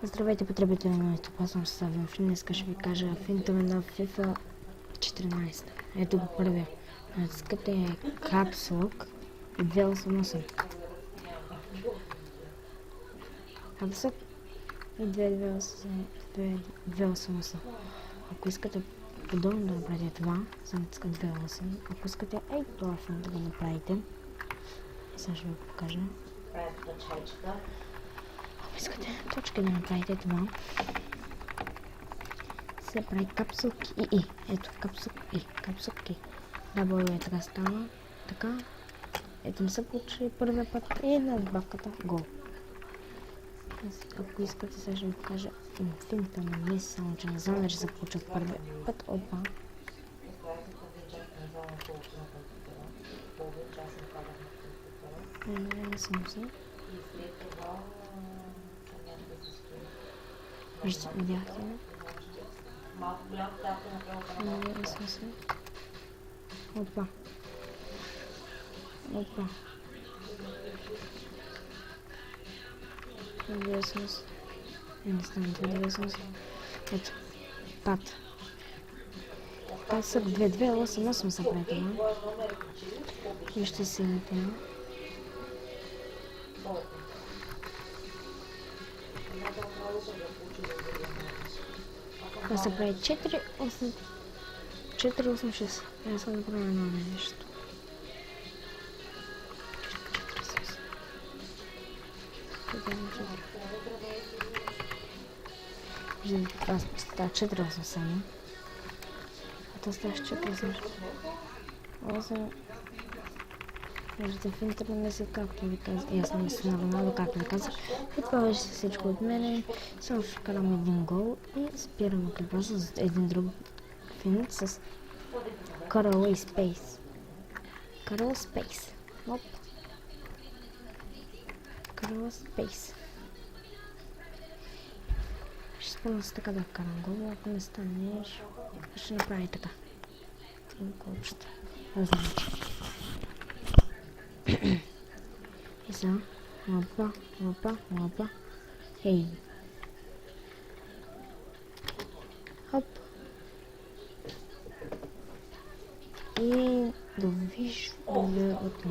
Здравейте, потребители на моето пасно съставен фин. Днеска ще ви кажа финтове на FIFA 14. Ето го първия. Натискате капслок и 288. Капслок и 288. Ако искате подобно да направите това, за натискате 288. Ако искате това финт да го направите, сега ще ви го покажа. Ако искате точка да направите това, се прави капсулк и. Ето, капсулк и. Дабл е така става. Така. Ето не се получи първия път и надбавката гол. Ако искате, сега ще ви покажа финта на Меси, само че не знам дали се получи от първия път. Опа. Не съм се. Видяхте ли? Не съм се. Опа. Не стане 290. Ето. Пат. Пасък 2288 са прави това. И ще си имате. Това се прави 486. Я съм да правя едно нещо. Това става 4,8 само. А това става 4,8. Виждате в интернет, както ви казах. И аз на Роналдо, както ви казах. И това беше всичко от мене. Само ще карам един гол и спираме клипа с един друг финт с Carol Space. Оп. Carol Space. Ще спомня се така да карам гол, ако не стане, ще направи така. Колчета. Значи. И сега. Опа. Хей. Хоп. И довиждане от